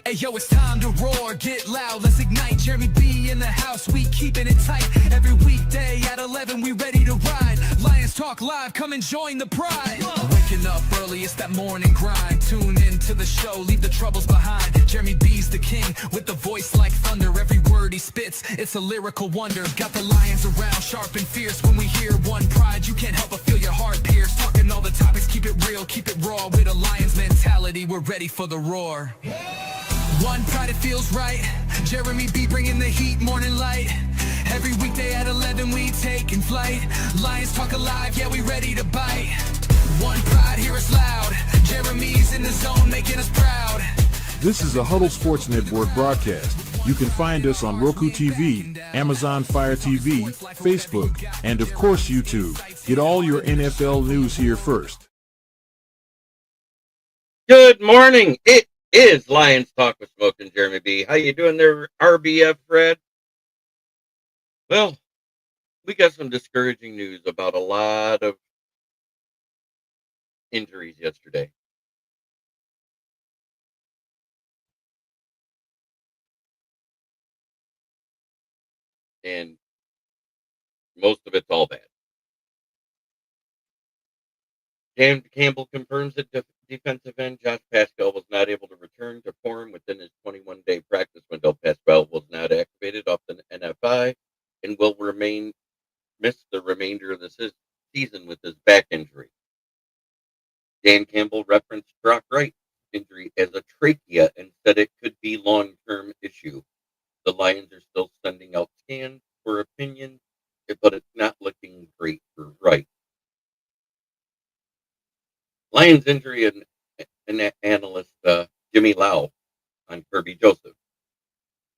Hey yo, it's time to roar, get loud, let's ignite. Jeremy B in the house, we keeping it tight. Every weekday at 11, we ready to ride. Lions Talk Live, come and join the pride. Waking up early, it's that morning grind. Tune in to the show, leave the troubles behind. Jeremy B's the king, with the voice like thunder. Every word he spits, it's a lyrical wonder. Got the lions around, sharp and fierce. When we hear one pride, you can't help but feel your heart pierce. Talking all the topics, keep it real, keep it raw. With a Lions mentality, we're ready for the roar. One pride, it feels right. Jeremy B bringing the heat, morning light. Every weekday at 11, we taking flight. Lions Talk Alive, yeah, we ready to bite. One pride, hear us loud. Jeremy's in the zone, making us proud. This is a Huddle Sports Network broadcast. You can find us on Roku TV, Amazon Fire TV, Facebook, and of course YouTube. Get all your NFL news here first. Good morning. It is Lions Talk with Smoke and Jeremy B. How you doing there, RBF Fred? Well, we got some discouraging news about a lot of injuries yesterday. And most of it's all bad. Dan Campbell confirms that defensive end Josh Pascal was not able to return to form within his 21-day practice window. Pascal was not activated off the NFI and will miss the remainder of the season with his back injury. Dan Campbell referenced Brock Wright's injury as a trachea and said it could be long-term issue. The Lions are still sending out scans for opinion, but it's not looking great for Wright. Lions injury analyst Jimmy Lau on Kirby Joseph.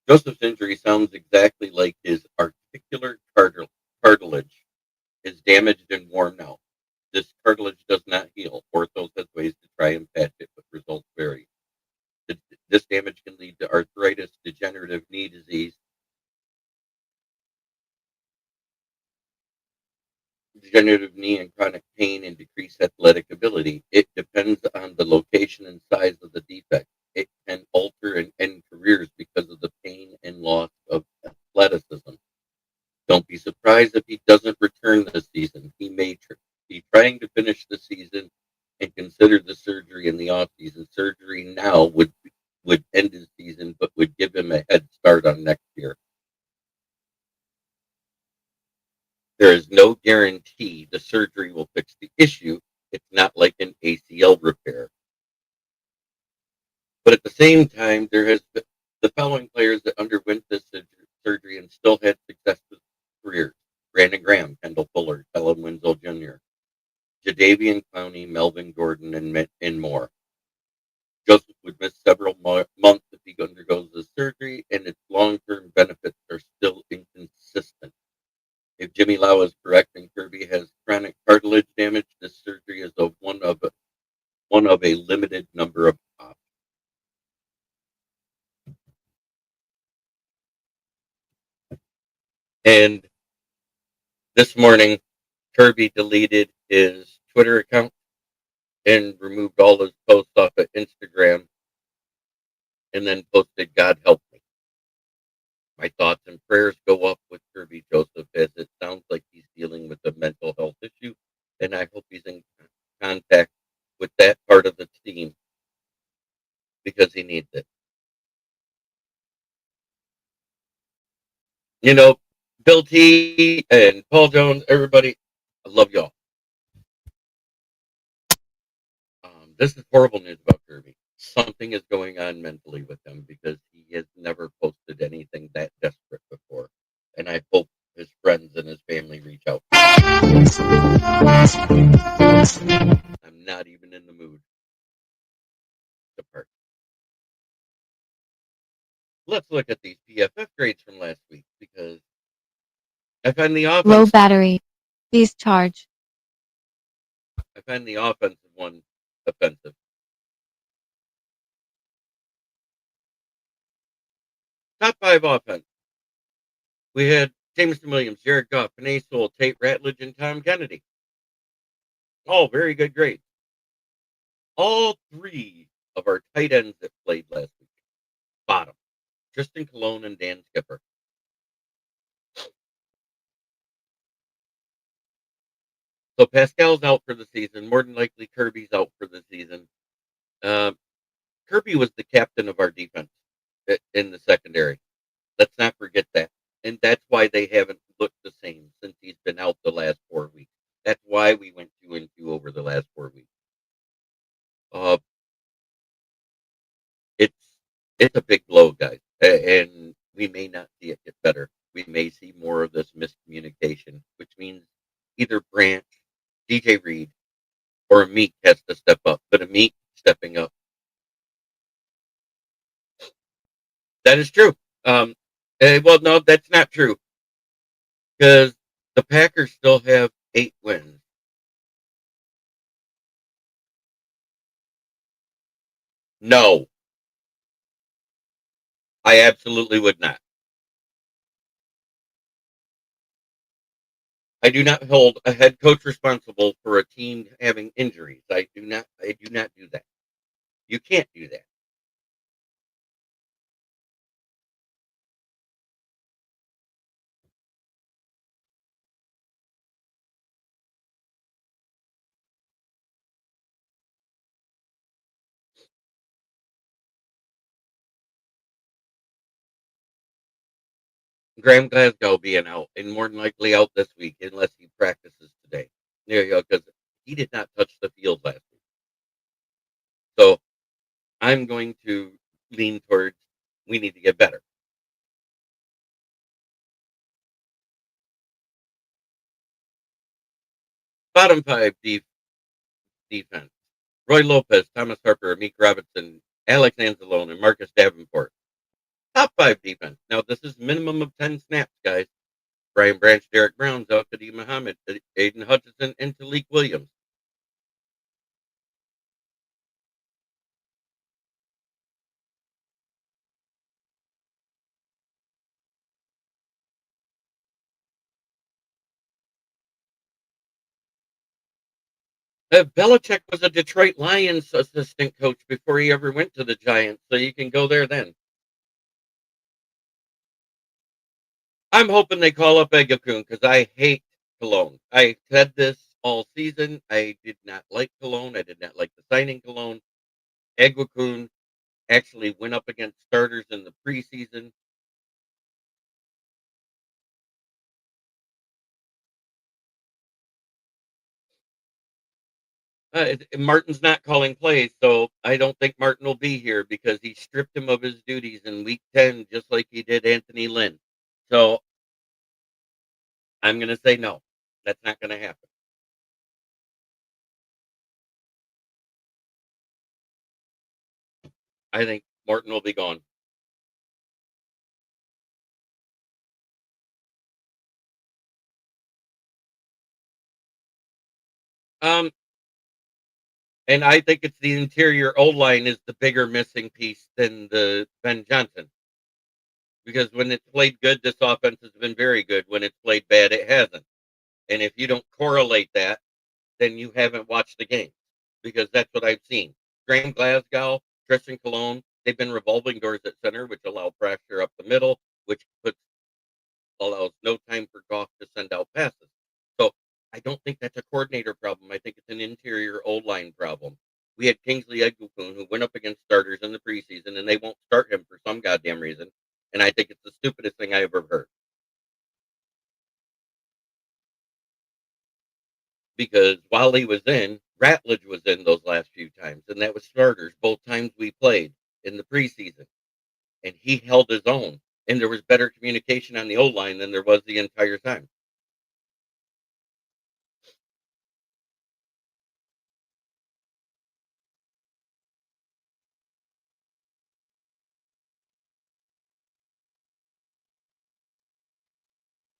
Joseph's injury sounds exactly like his articular cartilage is damaged and worn out. This cartilage does not heal. Orthos has ways to try and patch it, but results vary. This damage can lead to arthritis, degenerative knee disease, degenerative knee and chronic pain, and decreased athletic ability. It depends on the location and size of the defect. It can alter and end careers because of the pain and loss of athleticism. Don't be surprised if he doesn't return this season. He may be trying to finish the season and consider the surgery in the offseason. Surgery now would end his season, but would give him a head start on next year. There is no guarantee the surgery will fix the issue. It's not like an ACL repair. But at the same time, there has been the following players that underwent this surgery and still had successful careers: Brandon Graham, Kendall Fuller, Kellen Winslow Jr., Jadeveon Clowney, Melvin Gordon, and more. Joseph would miss several months if he undergoes the surgery, and its long-term benefits are still inconsistent. If Jimmy Lau is correct and Kirby has chronic cartilage damage, this surgery is one of a limited number of options. And this morning, Kirby deleted his Twitter account and removed all his posts off of Instagram, and then posted, "God help me." My thoughts and prayers go up with Kirby Joseph, as it sounds like he's dealing with a mental health issue, and I hope he's in contact with that part of the team because he needs it. You know, Bill T and Paul Jones, everybody, I love y'all. This is horrible news about Kirby. Something is going on mentally with him because he has never posted anything that desperate before. And I hope his friends and his family reach out. I'm not even in the mood to part. Let's look at these PFF grades from last week because I find the offense. Low battery. Please charge. I find the offensive one offensive. Top 5 offense. We had Jameson Williams, Jared Goff, Panay Sewell, Tate Ratledge, and Tom Kennedy. All very good grades. All 3 of our tight ends that played last week Bottom. Tristan Colon and Dan Skipper. So Pascal's out for the season. More than likely, Kirby's out for the season. Uh, Kirby was the captain of our defense in the secondary. Let's not forget that. And that's why they haven't looked the same since he's been out the last 4 weeks. That's why we went 2-2 over the last 4 weeks. Uh, it's it's a big blow, guys, and we may not see it get better. We may see more of this miscommunication, which means either Branch, DJ Reed, or Meek has to step up. But a Meek stepping up, that is true. Well, no, that's not true because the Packers still have 8 wins. No, I absolutely would not. I do not hold a head coach responsible for a team having injuries. I do not. I do not do that. You can't do that. Graham Glasgow being out and more than likely out this week unless he practices today. There you go, because he did not touch the field last week. So I'm going to lean towards we need to get better. Bottom five defense. Roy Lopez, Thomas Harper, Meek Robinson, Alex Anzalone, and Marcus Davenport. Top five defense. Now this is minimum of 10 snaps, guys. Brian Branch, Derek Brown, Zelkady Muhammad, Aiden Hutchinson, and Talik Williams. Belichick was a Detroit Lions assistant coach before he ever went to the Giants, so you can go there then. I'm hoping they call up Egakun because I hate Cologne. I said this all season. I did not like Cologne. I did not like the signing Cologne. Egakun actually went up against starters in the preseason. Martin's not calling plays, so I don't think Martin will be here because he stripped him of his duties in week 10, just like he did Anthony Lynn. So I'm going to say no. That's not going to happen. I think Martin will be gone. Um, and I think it's the interior O line is the bigger missing piece than the Ben Johnson. Because when it's played good, this offense has been very good. When it's played bad, it hasn't. And if you don't correlate that, then you haven't watched the game. Because that's what I've seen. Graham Glasgow, Tristan Colon, they've been revolving doors at center, which allow pressure up the middle, which allows no time for Goff to send out passes. So I don't think that's a coordinator problem. I think it's an interior O line problem. We had Kingsley Egukun who went up against starters in the preseason, and they won't start him for some goddamn reason. And I think it's the stupidest thing I ever heard. Because while he was in, Ratledge was in those last few times, and that was starters both times we played in the preseason. And he held his own. And there was better communication on the O line than there was the entire time.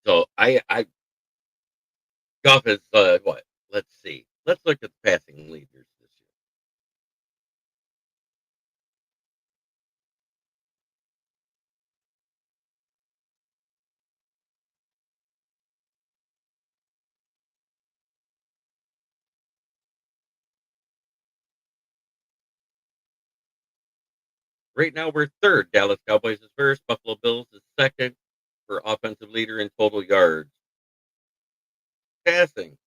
So I Goff is what? Let's see. Let's look at the passing leaders this year. Right now, we're third. Dallas Cowboys is first. Buffalo Bills is second for offensive leader in total yards. Passing.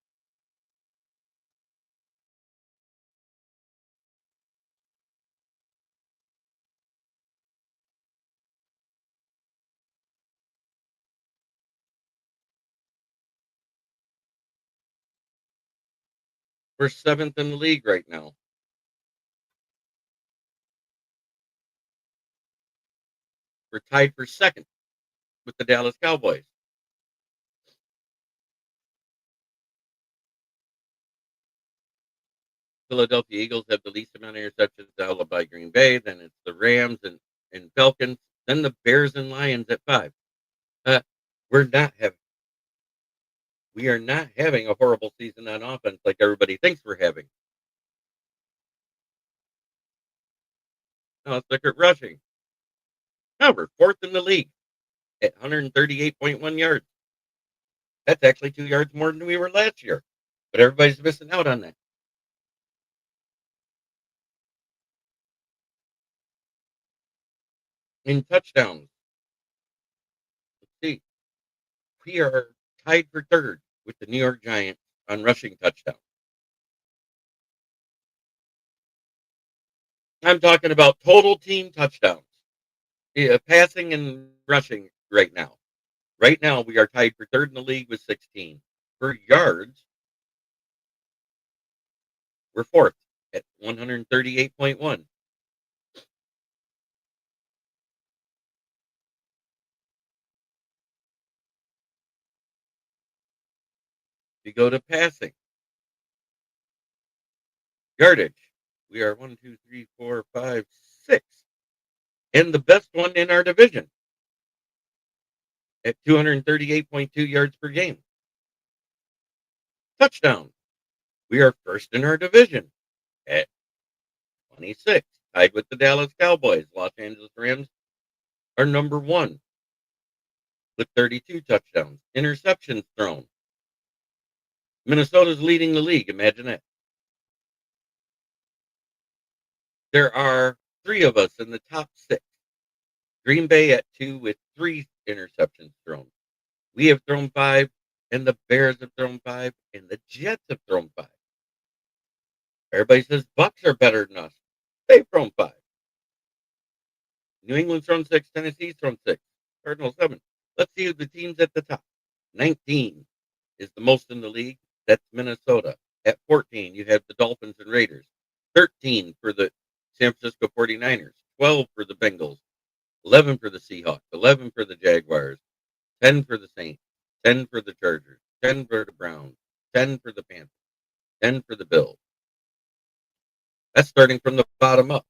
We're seventh in the league right now. We're tied for second with the Dallas Cowboys. Philadelphia Eagles have the least amount of interceptions, followed by Green Bay. Then it's the Rams and Falcons. Then the Bears and Lions at 5. Uh, we're not having we are not having a horrible season on offense like everybody thinks we're having. No, let's look at rushing. No, we're fourth in the league at 138.1 yards. That's actually 2 yards more than we were last year. But everybody's missing out on that. In touchdowns, let's see. We are tied for third with the New York Giants on rushing touchdowns. I'm talking about total team touchdowns. Yeah, passing and rushing right now. Right now, we are tied for third in the league with 16. For yards, we're fourth at 138.1. If you go to passing, yardage, we are 1, 2, 3, 4, 5, 6. And the best one in our division at 238.2 yards per game. Touchdown. We are first in our division at 26, tied with the Dallas Cowboys. Los Angeles Rams are number 1 with 32 touchdowns. Interceptions thrown. Minnesota's leading the league. Imagine that. There are 3 of us in the top 6. Green Bay at 2 with 3 interceptions thrown. We have thrown 5, and the Bears have thrown 5, and the Jets have thrown 5. Everybody says Bucks are better than us. They've thrown 5. New England's thrown 6. Tennessee's thrown 6. Cardinals 7. Let's see who the teams at the top. 19 is the most in the league. That's Minnesota. At 14, you have the Dolphins and Raiders. 13 for the San Francisco 49ers. 12 for the Bengals. 11 for the Seahawks. 11 for the Jaguars. 10 for the Saints. 10 for the Chargers. 10 for the Browns. 10 for the Panthers. 10 for the Bills. That's starting from the bottom up.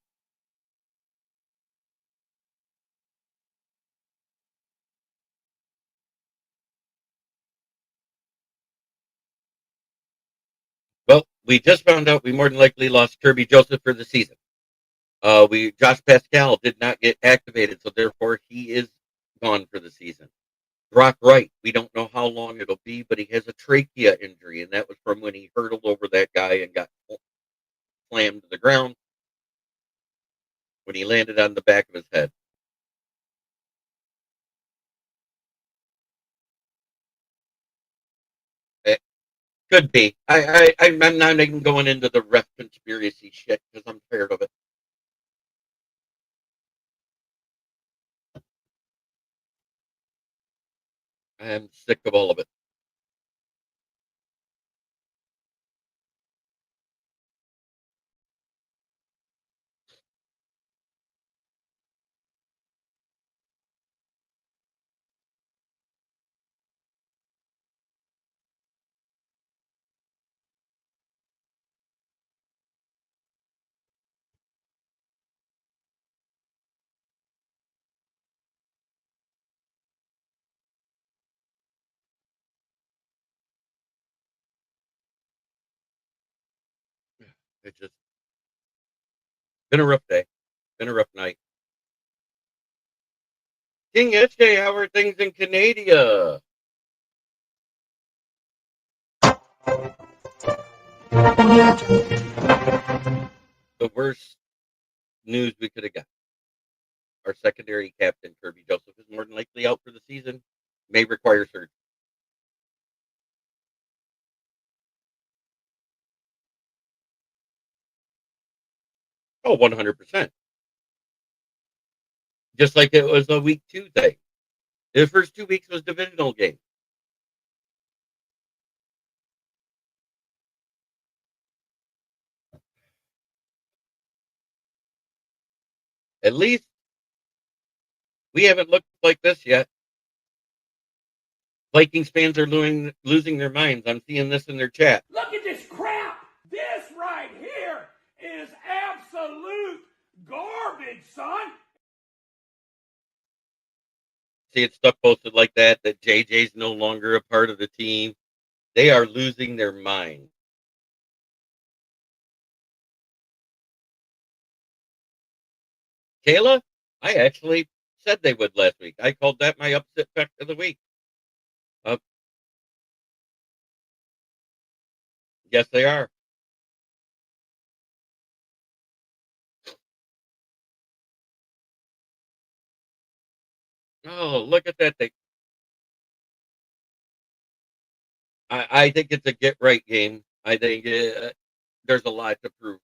Well, we just found out we more than likely lost Kirby Joseph for the season. Josh Pascal did not get activated, so therefore he is gone for the season. Brock Wright, we don't know how long it'll be, but he has a trachea injury, and that was from when he hurtled over that guy and got slammed to the ground when he landed on the back of his head. It could be. I'm not even going into the ref conspiracy shit because I'm tired of it. I'm sick of all of it. It's just been a rough day. Been a rough night. King SJ, how are things in Canada? The worst news we could have got. Our secondary captain, Kirby Joseph, is more than likely out for the season. May require surgery. Oh, 100%. Just like it was a week 2 thing. The first 2 weeks was divisional game. At least we haven't looked like this yet. Vikings fans are losing their minds. I'm seeing this in their chat. Look at this crap. This right here is absolute garbage, son. See it stuff posted like that JJ's no longer a part of the team. They are losing their mind. Kayla, I actually said they would last week. I called that my upset pick of the week. Yes, they are. Oh, look at that. I think it's a get right game. I think there's a lot to prove.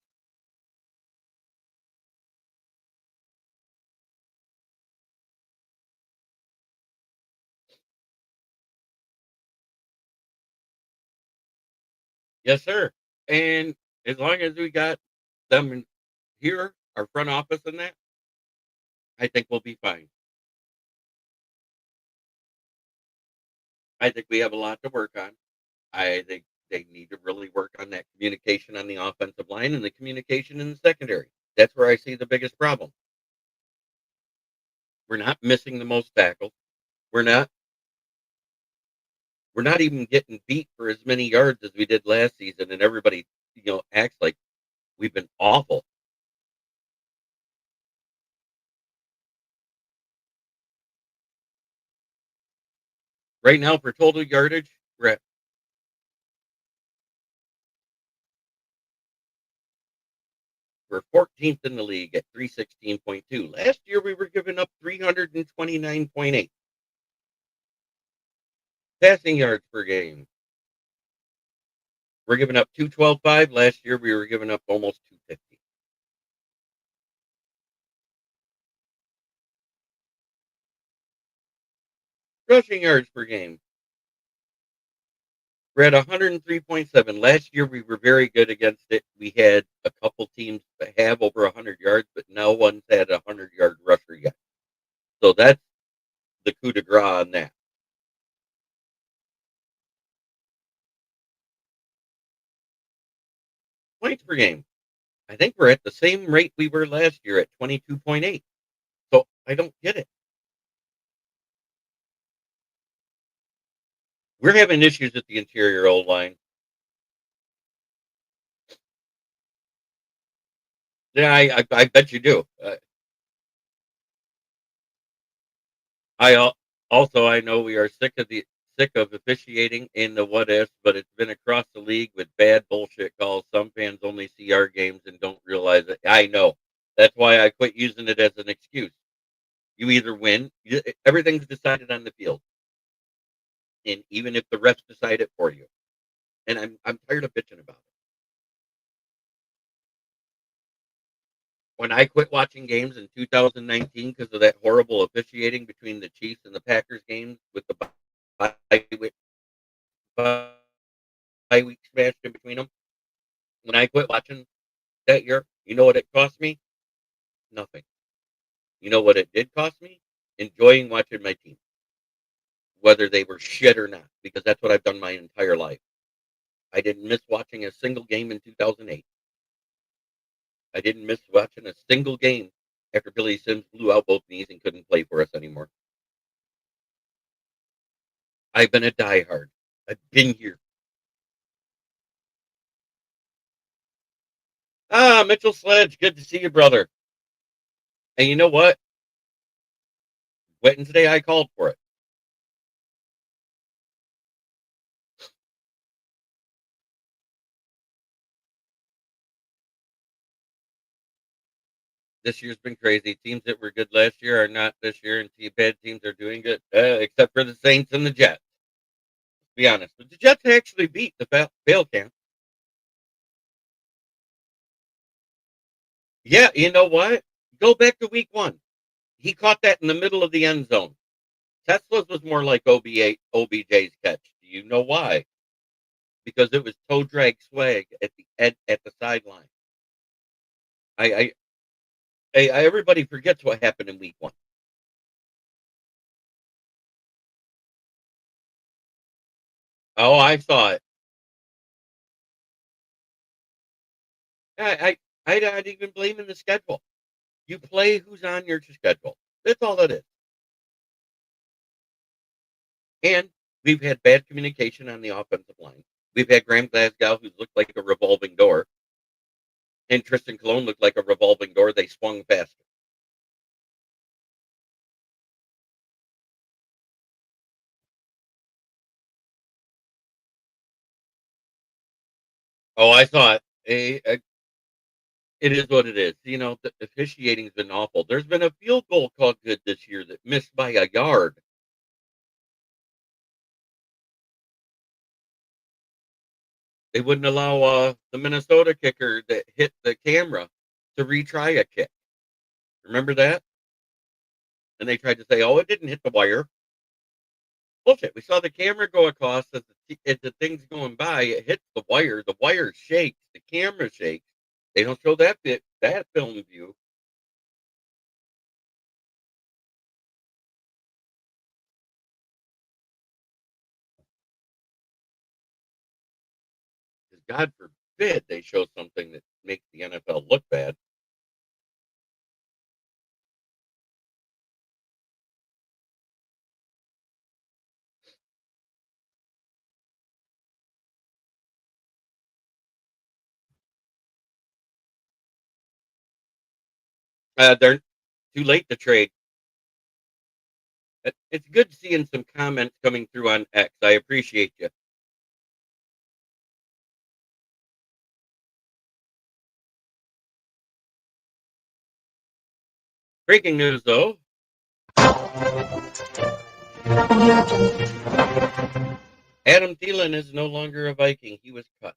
Yes, sir. And as long as we got them here, our front office and that, I think we'll be fine. I think we have a lot to work on. I think they need to really work on that communication on the offensive line and the communication in the secondary. That's where I see the biggest problem. We're not missing the most tackles. We're not even getting beat for as many yards as we did last season, and everybody, acts like we've been awful. Right now, for total yardage, we're 14th in the league at 316.2. Last year, we were giving up 329.8 passing yards per game. We're giving up 212.5. Last year, we were giving up almost 250. Rushing yards per game. We're at 103.7. Last year, we were very good against it. We had a couple teams that have over 100 yards, but no one's had a 100-yard rusher yet. So that's the coup de grace on that. Points per game. I think we're at the same rate we were last year at 22.8. So I don't get it. We're having issues at the interior O line. Yeah, I bet you do. I know we are sick of officiating in the what ifs, but it's been across the league with bad bullshit calls. Some fans only see our games and don't realize it. I know. That's why I quit using it as an excuse. You either win, everything's decided on the field, and even if the refs decide it for you. And I'm tired of bitching about it. When I quit watching games in 2019 because of that horrible officiating between the Chiefs and the Packers games with the bye week smashed in between them. When I quit watching that year, you know what it cost me? Nothing. You know what it did cost me? Enjoying watching my team, whether they were shit or not, because that's what I've done my entire life. I didn't miss watching a single game in 2008. I didn't miss watching a single game after Billy Sims blew out both knees and couldn't play for us anymore. I've been a diehard. I've been here. Mitchell Sledge, good to see you, brother. And you know what? Wednesday, I called for it. This year's been crazy. Teams that were good last year are not this year, and bad teams are doing good, except for the Saints and the Jets. To be honest, but the Jets actually beat the fail camp. Yeah, you know what? Go back to week 1. He caught that in the middle of the end zone. Tesla's was more like OBJ's catch. Do you know why? Because it was toe drag swag at the sideline. Everybody forgets what happened in week 1. Oh, I saw it. I not even blaming the schedule. You play who's on your schedule. That's all it is. And we've had bad communication on the offensive line. We've had Graham Glasgow, who's looked like a revolving door, and Tristan Colon looked like a revolving door. They swung faster. Oh, I saw it. It is what it is. You know, the officiating's been awful. There's been a field goal called good this year that missed by a yard. They wouldn't allow the Minnesota kicker that hit the camera to retry a kick. Remember that? And they tried to say, "Oh, it didn't hit the wire." Bullshit. We saw the camera go across as the thing's going by. It hits the wire. The wire shakes. The camera shakes. They don't show that film view. Because God forbid they show something that makes the NFL look bad. They're too late to trade. It's good seeing some comments coming through on X. I appreciate you. Breaking news, though. Adam Thielen is no longer a Viking. He was cut.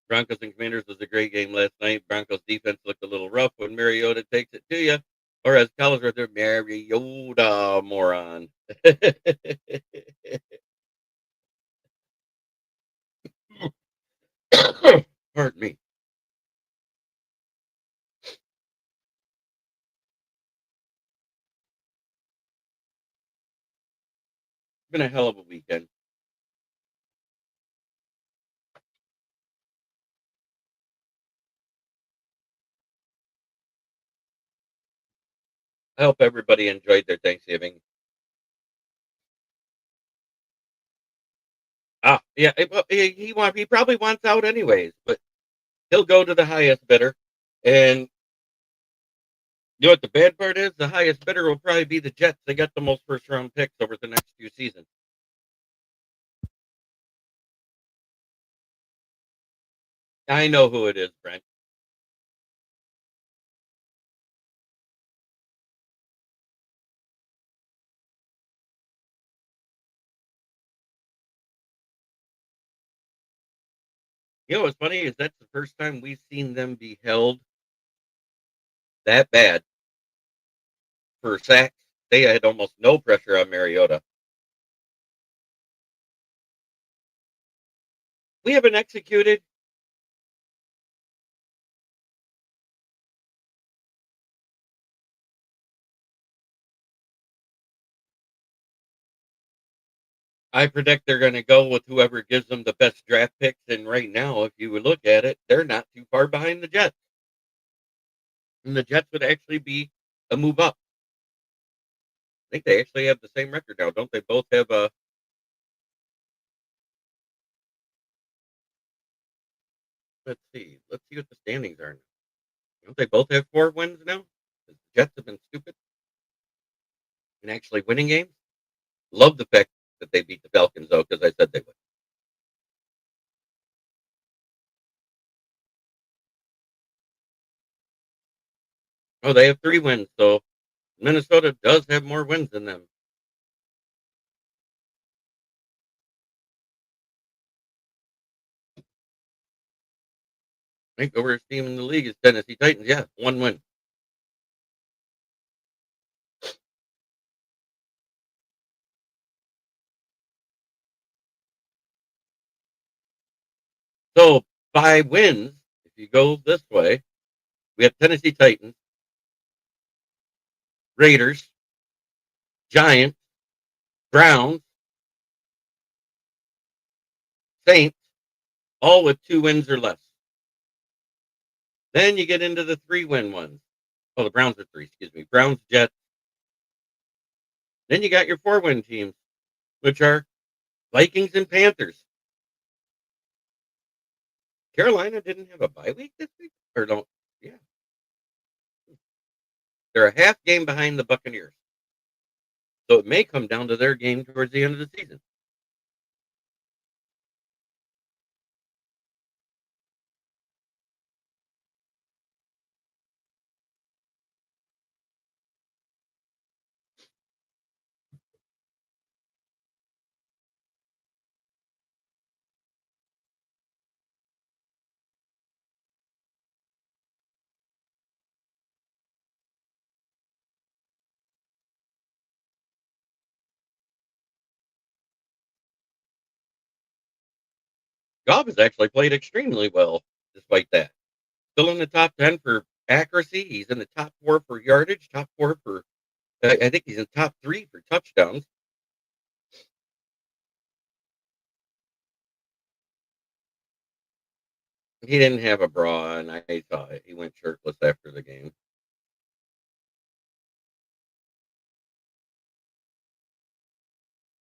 Broncos and Commanders was a great game last night. Broncos defense looked a little rough when Mariota takes it to you. Or as Collins right there, Mariota, moron. Pardon me. It's been a hell of a weekend. I hope everybody enjoyed their Thanksgiving. Yeah, he probably wants out anyways, but he'll go to the highest bidder. And you know what the bad part is? The highest bidder will probably be the Jets. They got the most first round picks over the next few seasons. I know who it is, Brent. You know what's funny is that's the first time we've seen them be held that bad for sacks. They had almost no pressure on Mariota. We haven't executed. I predict they're going to go with whoever gives them the best draft picks. And right now, if you would look at it, they're not too far behind the Jets. And the Jets would actually be a move up. I think they actually have the same record now. Don't they both have a. Let's see. Let's see what the standings are now. Don't they both have 4 wins now? The Jets have been stupid and actually winning games. Love the fact that they beat the Falcons, though, because I said they would. Oh, they have 3 wins, so Minnesota does have more wins than them. I think the worst team in the league is Tennessee Titans. Yeah, 1 win. So by wins, if you go this way, we have Tennessee Titans, Raiders, Giants, Browns, Saints, all with 2 wins or less. Then you get into the 3-win ones. Oh, the Browns are 3, excuse me. Browns, Jets. Then you got your 4-win teams, which are Vikings and Panthers. Carolina didn't have a bye week this week? Or don't? Yeah. They're a half game behind the Buccaneers. So it may come down to their game towards the end of the season. Goff has actually played extremely well despite that. Still in the top 10 for accuracy. He's in the top 4 for yardage, top 4 for, I think he's in top 3 for touchdowns. He didn't have a bra, and I saw it. He went shirtless after the game.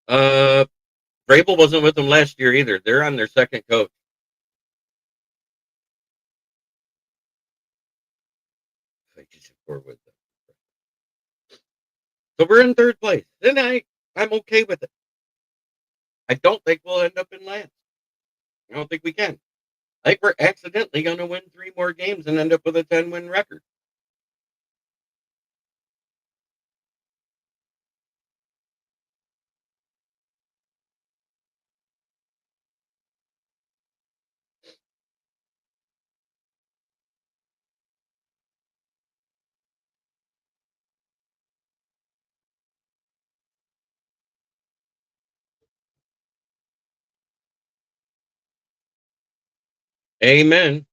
Uh, Vrabel wasn't with them last year either. They're on their second coach. So we're in third place. And I'm okay with it. I don't think we'll end up in last. I don't think we can. I think we're accidentally going to win 3 more games and end up with a 10-win record. Amen.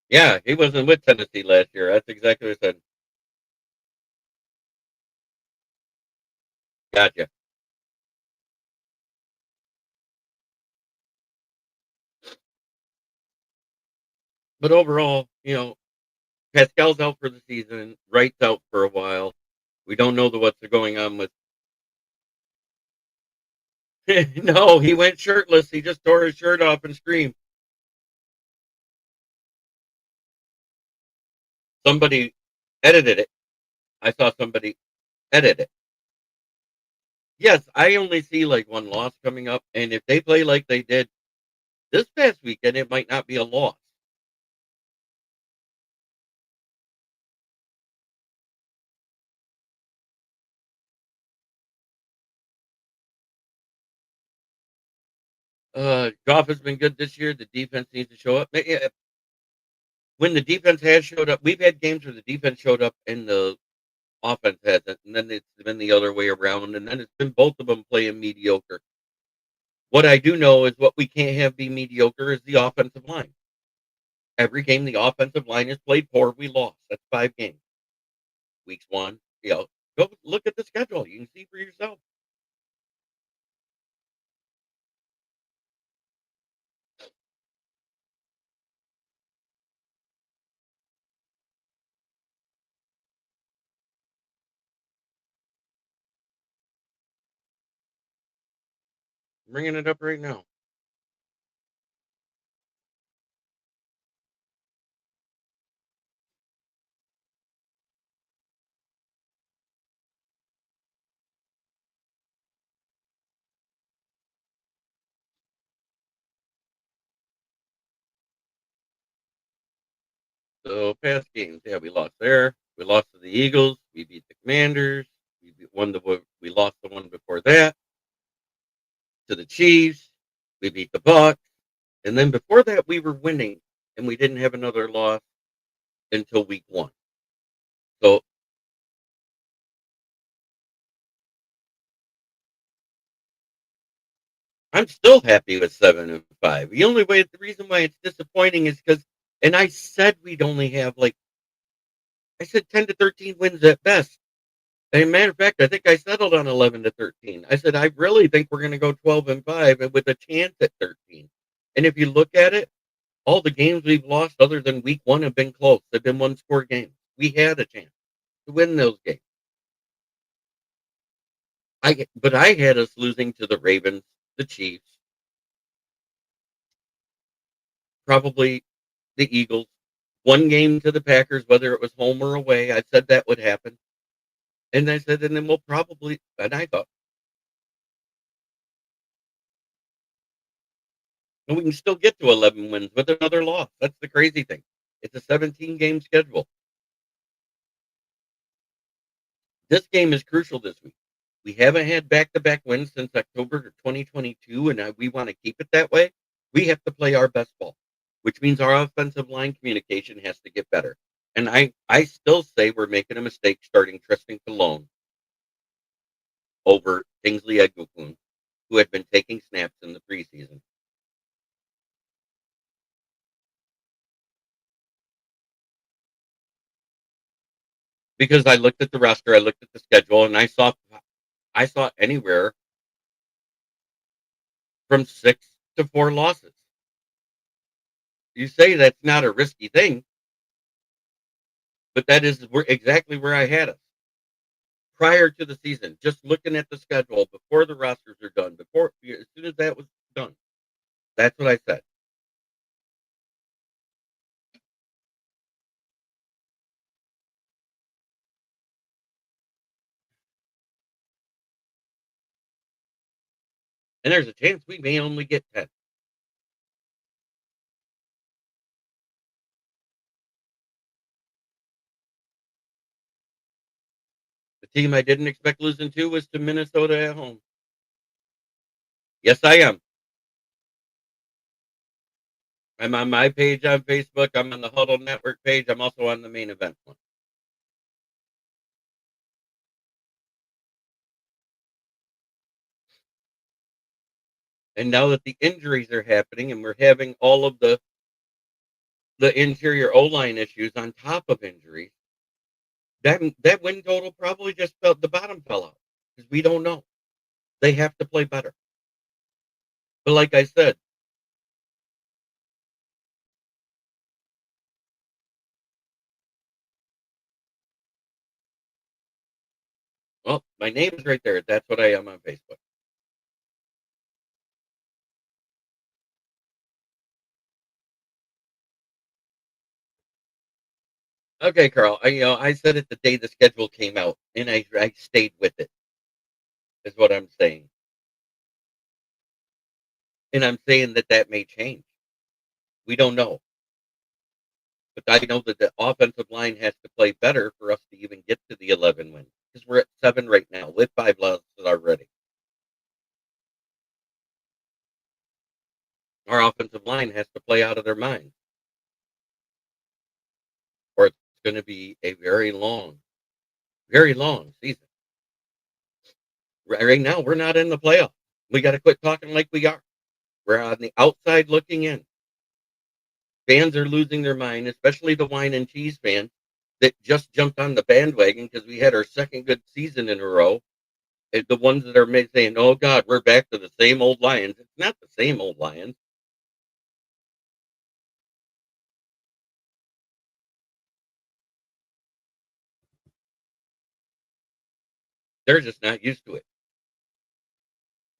Yeah, he wasn't with Tennessee last year. That's exactly what I said. Gotcha. But overall, Pascal's out for the season. Wright's out for a while. We don't know what's going on with. No, he went shirtless. He just tore his shirt off and screamed. Somebody edited it. I saw somebody edit it. Yes, I only see like one loss coming up, and if they play like they did this past weekend, it might not be a loss. Goff has been good this year. The defense needs to show up. When the defense has showed up, we've had games where the defense showed up and the offense hasn't, and then it's been the other way around, and then it's been both of them playing mediocre. What I do know is what we can't have be mediocre is the offensive line. Every game the offensive line has played poor, we lost. That's 5 games. Weeks 1, go look at the schedule. You can see for yourself. I'm bringing it up right now. So past games, yeah, we lost there. We lost to the Eagles. We beat the Commanders. We lost the one before that to the Chiefs. We beat the Bucks, and then before that we were winning, and we didn't have another loss until week 1. So I'm still happy with 7-5. The reason why it's disappointing is because, and I said we'd only have I said 10 to 13 wins at best. And matter of fact, I think I settled on 11 to 13. I said I really think we're going to go 12-5 and with a chance at 13. And if you look at it, all the games we've lost other than week 1 have been close. They've been one-score games. We had a chance to win those games. But I had us losing to the Ravens, the Chiefs, probably the Eagles, one game to the Packers, whether it was home or away. I said that would happen. And I said, and then we'll probably, and I thought, and we can still get to 11 wins with another loss. That's the crazy thing. It's a 17-game schedule. This game is crucial this week. We haven't had back-to-back wins since October 2022, and we want to keep it that way. We have to play our best ball, which means our offensive line communication has to get better. And I still say we're making a mistake starting Tristan Colon over Kingsley Eguakun, who had been taking snaps in the preseason. Because I looked at the roster, I looked at the schedule, and I saw anywhere from 6 to 4 losses. You say that's not a risky thing, but that is exactly where I had us prior to the season. Just looking at the schedule before the rosters are done, as soon as that was done, that's what I said. And there's a chance we may only get 10. The team I didn't expect losing to was to Minnesota at home. Yes, I am. I'm on my page on Facebook. I'm on the Huddle Network page. I'm also on the main event one. And now that the injuries are happening and we're having all of the interior O-line issues on top of injuries, that win total probably just felt the bottom fell out because we don't know. They have to play better. But like I said, well, my name is right there. That's what I am on Facebook. Okay, Carl. I said it the day the schedule came out, and I stayed with it. Is what I'm saying, and I'm saying that may change. We don't know, but I know that the offensive line has to play better for us to even get to the 11 wins because we're at 7 right now with 5 losses already. Our offensive line has to play out of their minds, or it's going to be a very long season. Right now, we're not in the playoffs. We got to quit talking like we are. We're on the outside looking in. Fans are losing their mind, especially the wine and cheese fans that just jumped on the bandwagon because we had our second good season in a row. And the ones that are saying, "Oh God, we're back to the same old Lions." It's not the same old Lions. They're just not used to it.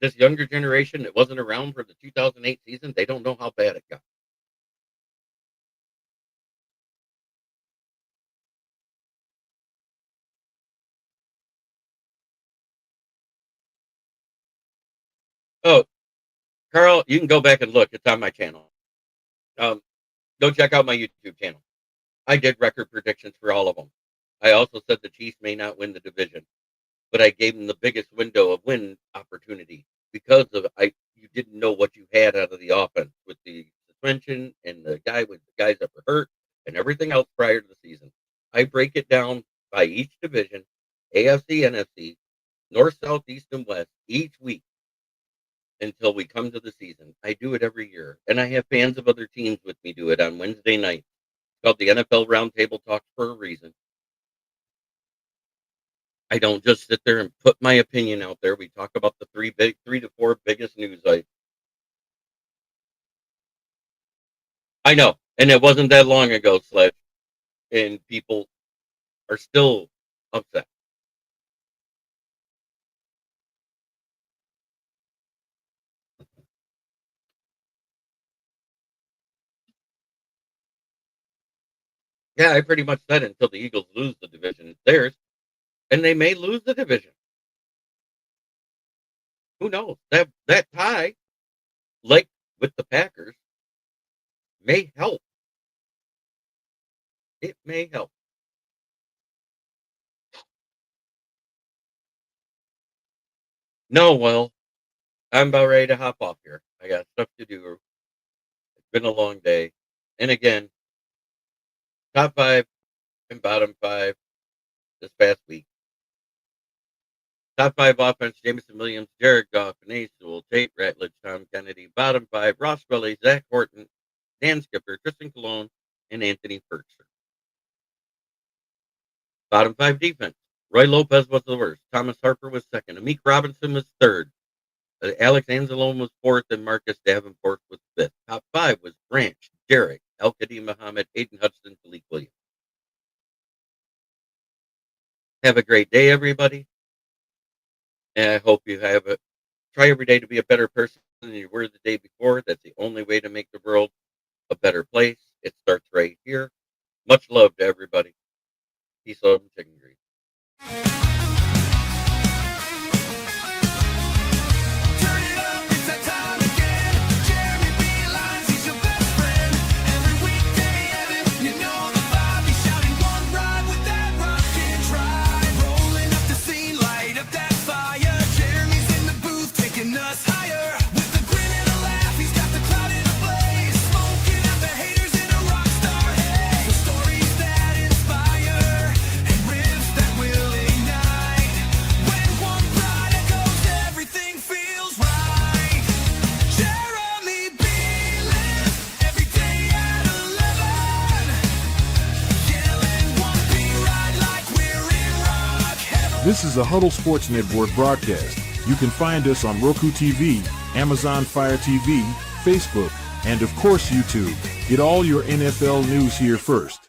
This younger generation that wasn't around for the 2008 season, they don't know how bad it got. Oh, Carl, you can go back and look. It's on my channel. Go check out my YouTube channel. I did record predictions for all of them. I also said the Chiefs may not win the division, but I gave them the biggest window of win opportunity because of you didn't know what you had out of the offense with the suspension and the guys that were hurt and everything else prior to the season. I break it down by each division, AFC, NFC, North, South, East, and West each week until we come to the season. I do it every year, and I have fans of other teams with me do it on Wednesday night. It's called the NFL Roundtable Talks for a reason. I don't just sit there and put my opinion out there. We talk about the three to four biggest news. I know, and it wasn't that long ago, Sledge, and people are still upset. Yeah, I pretty much said until the Eagles lose the division, it's theirs, and they may lose the division. Who knows? That tie, like with the Packers, may help. It may help. No, well, I'm about ready to hop off here. I got stuff to do. It's been a long day. And again, top 5 and bottom 5 this past week. Top 5 offense, Jameson Williams, Jared Goff, and Ace Sewell, Tate Ratledge, Tom Kennedy. Bottom 5, Ross Belly, Zach Horton, Dan Skipper, Tristan Colon, and Anthony Perkser. Bottom 5 defense, Roy Lopez was the worst. Thomas Harper was second. Amik Robinson was third. Alex Anzalone was fourth, and Marcus Davenport was fifth. Top 5 was Branch, Derek, Al-Qadim Muhammad, Aiden Hudson, Malik Williams. Have a great day, everybody. And I hope you have try every day to be a better person than you were the day before. That's the only way to make the world a better place. It starts right here. Much love to everybody. Peace, love, and chicken grease. This is a Huddle Sports Network broadcast. You can find us on Roku TV, Amazon Fire TV, Facebook, and of course YouTube. Get all your NFL news here first.